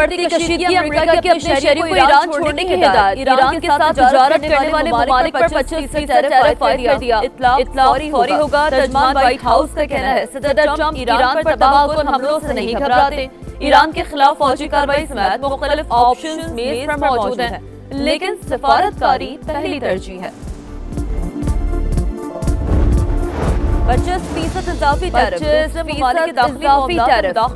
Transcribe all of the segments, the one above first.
बढ़ती कशीदगी अमेरिका के अपने शहरी को ईरान छोड़ने की हिदायत। ईरान के साथ तजारत करने वाले ममालिक पर 25% टैरिफ आयद कर दिया। इत्तला फौरी होगा। तर्जुमान व्हाइट हाउस का कहना है सदर ट्रंप ईरान पर तबाहकुन हमलों से नहीं घबराते। ईरान के खिलाफ फौजी कार्रवाई समेत मुख्तलिफ ऑप्शंस मेज पर मौजूद हैं, लेकिन सफारतकारी पहली तरजीह है। 25% इजाफी टैरिफ।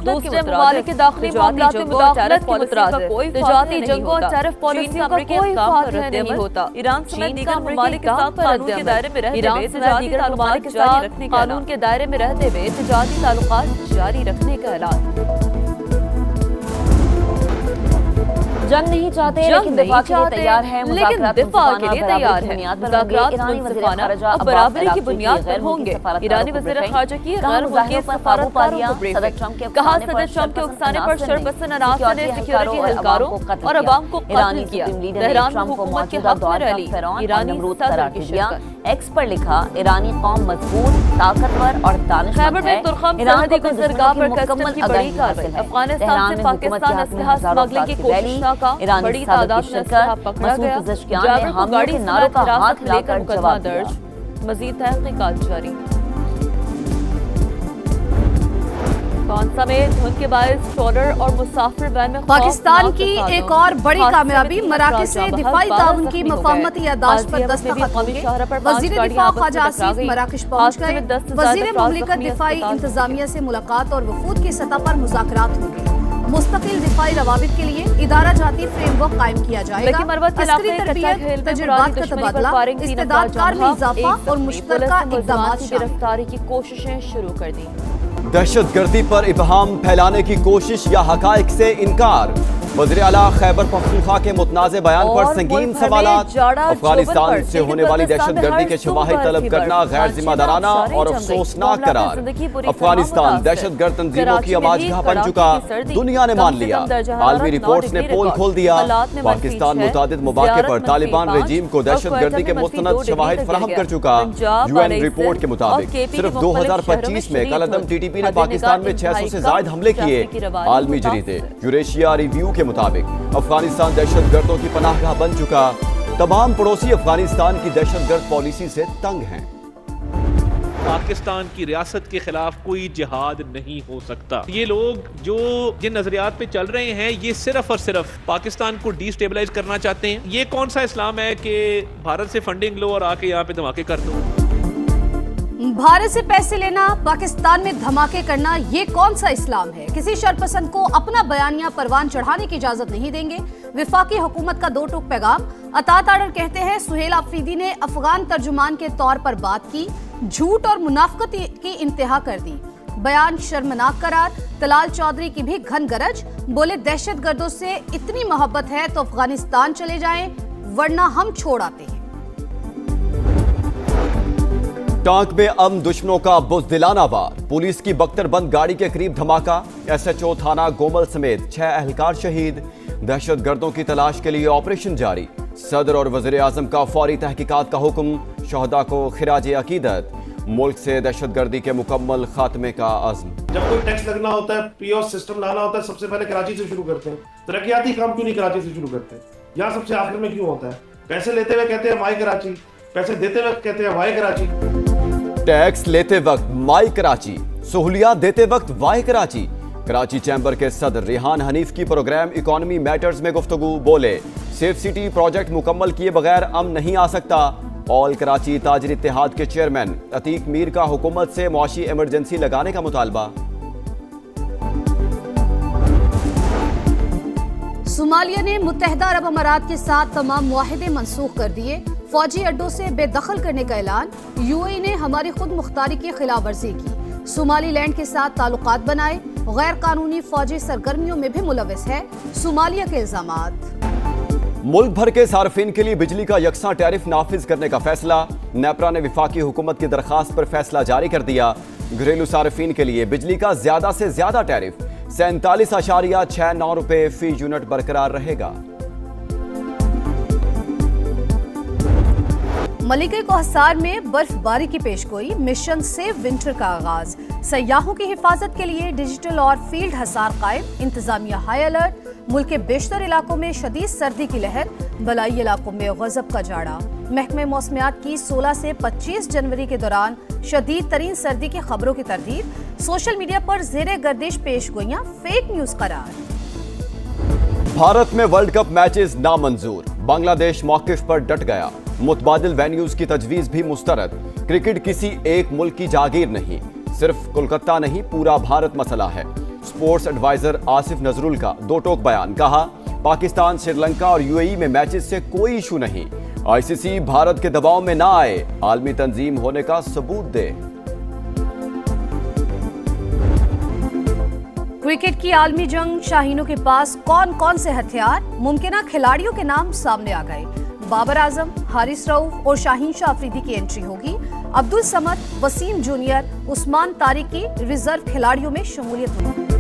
दूसरे ममालिक के दाखिली मामलात में मुदाखलत की मुतराद है। तिजारती जंगों और टैरिफ पॉलिसी का कोई फायदा नहीं होता। ईरान समेत दीगर ममालिक के साथ कानून के दायरे में रहते हुए तिजारती ताल्लुकात जारी रखने का कानून के दायरे में रहते हुए तिजारती ताल्लुकात जारी रखने का ऐलान। जंग नहीं चाहते लेकिन दिफा के लिए तैयार है। लेकिन दिफा के लिए तैयार है। मुज़ाकरात मुनसिफाना और बराबरी की बुनियाद पर होंगे। ईरानी वज़ीर ख़ारजा की गैर मुल्की सफारतकारों को ब्रीफिंग। कहा सदर ट्रंप के उकसाने पर शरपसंद अनासर ने सिक्योरिटी एहलकारों और अवाम को कत्ल किया। तेहरान में हुकूमत के हक में रैली। ईरानी सदर की शिरकत। एक्स पर लिखा ईरानी कौम मजबूत, ताकतवर और दानिशमंद है। ईरान को गुजरगाह पर कस्टम की बड़ी कार्रवाई। अफगानिस्तान से पाकिस्तान असलहा स्मगलिंग की कोशिश का बड़ी तादाद में असलहा पकड़ा गया। ड्राइवर को गाड़ी के नारों का हाथ लेकर मुकदमा दर्ज। मजीद तहकीकात जारी। कौंसा में धुंध के बायस ट्रॉलर और मुसाफिर वैन में पाकिस्तान की एक और बड़ी कामयाबी। मराकज से दिफाई ताउन की मफाहमती यादाश्त पर दस्तखत होंगे। वजीर दिफा ख्वाजा आसिफ मराकश पहुंच गए। वजीर मुमलिकत दिफाई इंतजामिया से मुलाकात और वफूद की सतह पर मुज़ाकरात होंगे। मुस्तकिल दिफाई रवाबित के लिए इदारा जाती फ्रेमवर्क कायम किया जाएगा। अस्करी तरबियत, तजुर्बात का तबादला, इस्तेदाद कार में इजाफा और मुश्तरका इक़दामात की गिरफ्तारी की कोशिशें शुरू कर दी। दहशतगर्दी पर इबहम फैलाने की कोशिश या हकाइक से इनकार। वज़ीर आला खैबर पख्तूनख्वा के मुतनाज़े बयान पर संगीन सवालात। अफगानिस्तान से होने वाली दहशतगर्दी के शवाहिद तलब करना गैर जिम्मेदाराना और अफसोसनाक करार। अफगानिस्तान दहशतगर्द तंजीमों की आमाजगाह बन चुका, दुनिया ने मान लिया। आलमी रिपोर्ट्स ने पोल खोल दिया। पाकिस्तान मुतादिद मौके पर तालिबान रजीम को दहशतगर्दी के मुस्तनद शवाहिद फराहम कर चुका। UN रिपोर्ट के मुताबिक सिर्फ 2025 में कलअदम TTP ने पाकिस्तान में 600 से ज्यादा हमले किए। आलमी जरीदे यूरेशिया रिव्यू के मुताबिक अफगानिस्तान दहशतगर्दों की पनाहगाह बन चुका। तमाम पड़ोसी अफगानिस्तान की दहशतगर्द पॉलिसी से तंग हैं। पाकिस्तान की रियासत के खिलाफ कोई जिहाद नहीं हो सकता। ये लोग जो जिन नजरियात पे चल रहे हैं ये सिर्फ और सिर्फ पाकिस्तान को डिस्टेबलाइज करना चाहते हैं। ये कौन सा इस्लाम है कि भारत से फंडिंग लो और आके यहाँ पे धमाके कर दो। भारत से पैसे लेना, पाकिस्तान में धमाके करना, ये कौन सा इस्लाम है। किसी शरपसंद को अपना बयानिया परवान चढ़ाने की इजाजत नहीं देंगे। विफाकी हुकूमत का दो टूक पैगाम। अतात आर्डर कहते हैं सुहेल आफरीदी ने अफगान तर्जुमान के तौर पर बात की, झूठ और मुनाफकत की इंतहा कर दी। बयान शर्मनाक करार। तलाल चौधरी की भी घन गरज, बोले दहशतगर्दों से इतनी मोहब्बत है तो अफगानिस्तान चले जाएं, वरना हम छोड़ आते हैं। टांक में अमन दुश्मनों का बुज़दिलाना वार। पुलिस की बख्तरबंद गाड़ी के करीब धमाका। SHO थाना गोमल समेत 6 अहलकार शहीद। दहशतगर्दों की तलाश के लिए ऑपरेशन जारी। सदर और वज़ीर आज़म का फौरी तहकीकात का हुक्म। शहदा को खिराज अकीदत। मुल्क से दहशतगर्दी के मुकम्मल खात्मे का अज़्म। जब कोई टैक्स लगना होता है, POS सिस्टम लाना होता है, सबसे पहले कराची से शुरू करते हैं। तरक्याती काम क्यों नहीं कराची से शुरू करते? यहाँ सबसे आखिर में क्यों होता है? पैसे लेते हुए कहते हैं माई कराची, पैसे देते हुए कहते हैं वाई कराची। टैक्स लेते वक्त माई कराची, सहूलियात देते वक्त वाई कराची। कराची चैम्बर के सदर रिहान हनीफ की प्रोग्राम इकोनॉमी मैटर्स में गुफ्तगू। बोले सेफ सिटी प्रोजेक्ट मुकम्मल किए बगैर अमन नहीं आ सकता। ऑल कराची ताजिर इत्तेहाद के चेयरमैन अतीक मीर का हुकूमत से मुआशी इमरजेंसी लगाने का मुतालबा। सोमालिया ने मुत्तहिदा अरब अमारात के साथ तमाम मुआहिदे मनसूख कर दिए। फौजी अड्डों से बेदखल करने का ऐलान। UAE ने हमारी खुद मुख्तारी की खिलाफ वर्जी की। सोमालीलैंड के साथ ताल्लुकात बनाए। गैर कानूनी फौजी सरगर्मियों में भी मुलविस है सोमालिया के इल्जामात। मुल्क भर के सार्फिन के लिए बिजली का यकसा टैरिफ नाफिज करने का फैसला। नेपरा ने विफाकी हुकूमत की दरखास्त पर फैसला जारी कर दिया। घरेलू सार्फिन के लिए बिजली का ज्यादा से ज्यादा टैरिफ 47.69 रुपए फी यूनिट बरकरार रहेगा। मलिके कोहसार में बर्फबारी की पेशगोई, मिशन सेव विंटर का आगाज। सयाहों की हिफाजत के लिए डिजिटल और फील्ड हसार कायम, इंतजामिया हाई अलर्ट। मुल्क के बेशतर इलाकों में शदीद सर्दी की लहर, बलाई इलाकों में गजब का जाड़ा। महकमे मौसमियात की 16 से 25 जनवरी के दौरान शदीद तरीन सर्दी की खबरों की तरदीद। सोशल मीडिया पर जेरे गर्दिश पेशगोइयां फेक न्यूज करार। भारत में वर्ल्ड कप मैचेस नामंजूर, बांग्लादेश मौकिफ पर डट गया। मुतबादिल वेन्यूज की तजवीज भी मुस्तरद। क्रिकेट किसी एक मुल्क की जागीर नहीं, सिर्फ कोलकाता नहीं पूरा भारत मसला है। स्पोर्ट्स एडवाइजर आसिफ नजरुल का दो टोक बयान, कहा पाकिस्तान, श्रीलंका और यूएई में मैचेस से कोई इशू नहीं। आईसीसी भारत के दबाव में ना आए, आलमी तंजीम होने का सबूत दे। क्रिकेट की आलमी जंग, शाहीनों के पास कौन कौन से हथियार, मुमकिन खिलाड़ियों के नाम सामने आ गए। बाबर आजम, हारिस रऊफ और शाहीन शाह अफरीदी की एंट्री होगी। अब्दुल समद, वसीम जूनियर, उस्मान तारिक की रिजर्व खिलाड़ियों में शमूलियत होगी।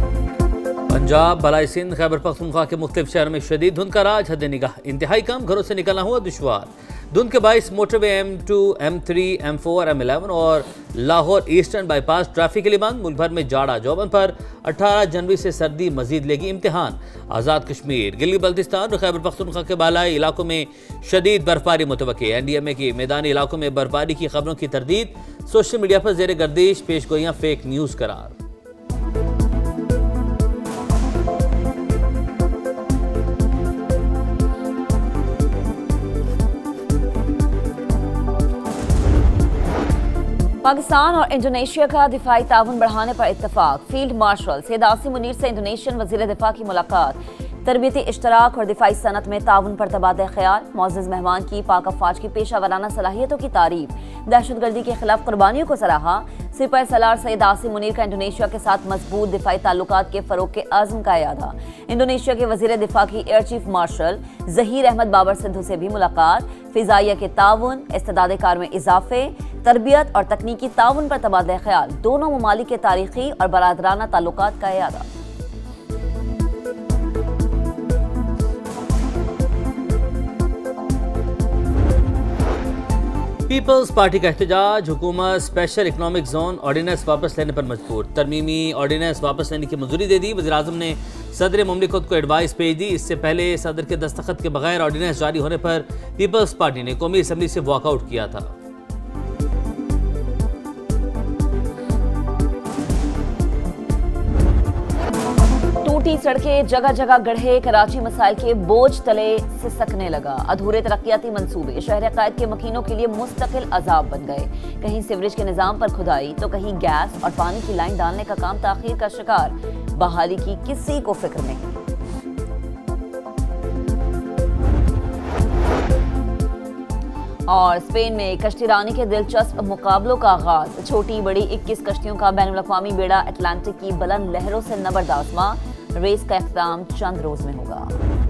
पंजाब, बलाई सिंध, खैबर पख्तूनख्वा के मुख्तलिफ शहरों में शदीद धुंध का राज, हद निगाह इंतहाई कम, घरों से निकलना हुआ दुश्वार। धुंध के बाइस motorway M2, M3, M4, M11 और लाहौर ईस्टर्न बाईपास ट्रैफिकली बंद। मुल्क भर में जाड़ा, जौबन पर 18 जनवरी से सर्दी मजीद लेगी इम्तिहान। आज़ाद कश्मीर, गिल्ली बल्तिस्तान और खैबर पख्तूनख्वा के बालाई इलाकों में शदीद बर्फबारी मुतवक्की। NDMA की मैदानी इलाकों में बर्फबारी की खबरों की तरदीद। सोशल मीडिया पर जेर गर्दिश पेशगोइयां फेक न्यूज़ करार। पाकिस्तान और इंडोनेशिया का दिफाई ताउन बढ़ाने पर इत्तफाक। फील्ड मार्शल सैयद आसिम मुनीर से इंडोनेशियन वजीर दिफा की मुलाकात। तरबियती इश्तराक और दिफाई सनत में ताउन पर तबादला ख्याल। मुअज़्ज़ज़ मेहमान की पाक अफवाज की पेशा वराना सलाहियतों की तारीफ। दहशतगर्दी के खिलाफ कुर्बानियों को सराहा। सिपाही सलार सैयद आसिम मुनीर का इंडोनेशिया के साथ मजबूत दिफाई ताल्लुकात के फरोग के आज़म का इरादा। इंडोनेशिया के वजीर दिफा की air chief marshal Zaheer Ahmed Babar Sidhu से भी मुलाकात। फिजाइया के ताउन, इस्तेदाद कार में इजाफे, तरबियत और तकनीकी ताउन पर तबादला ख्याल। दोनों ममालिक के तारीखी और बरादराना ताल्लुकात का इरादा। पीपल्स पार्टी का एहतजाज, हुकूमत स्पेशल इकनॉमिक जोन ऑर्डिनेंस वापस लेने पर मजबूर। तरमीमी ऑर्डिनेंस वापस लेने की मंजूरी दे दी। वज़ीर-ए-आज़म ने सदर मुमलिकत को एडवाइस भेज दी। इससे पहले सदर के दस्तखत के बगैर ऑर्डिनेंस जारी होने पर पीपल्स पार्टी ने कौमी असम्बली से वॉकआउट किया था। टूटी सड़कें, जगह जगह गड्ढे, कराची मसाइल के बोझ तले सिसकने लगा। अधूरे तरक्याती मंसूबे शहर कायद के मकीनों के लिए मुस्तकिल अजाब बन गए। कहीं सीवरेज के निजाम पर खुदाई तो कहीं गैस और पानी की लाइन डालने का काम ताखीर का शिकार। बहाली की किसी को फिक्र नहीं। और स्पेन में कश्तीरानी के दिलचस्प मुकाबलों का आगाज। छोटी बड़ी 21 कश्तियों का बैनुल अक़वामी बेड़ा अटलांटिक की बुलंद लहरों से नबर्द आसमां। रेस का इख्तिताम चंद रोज में होगा।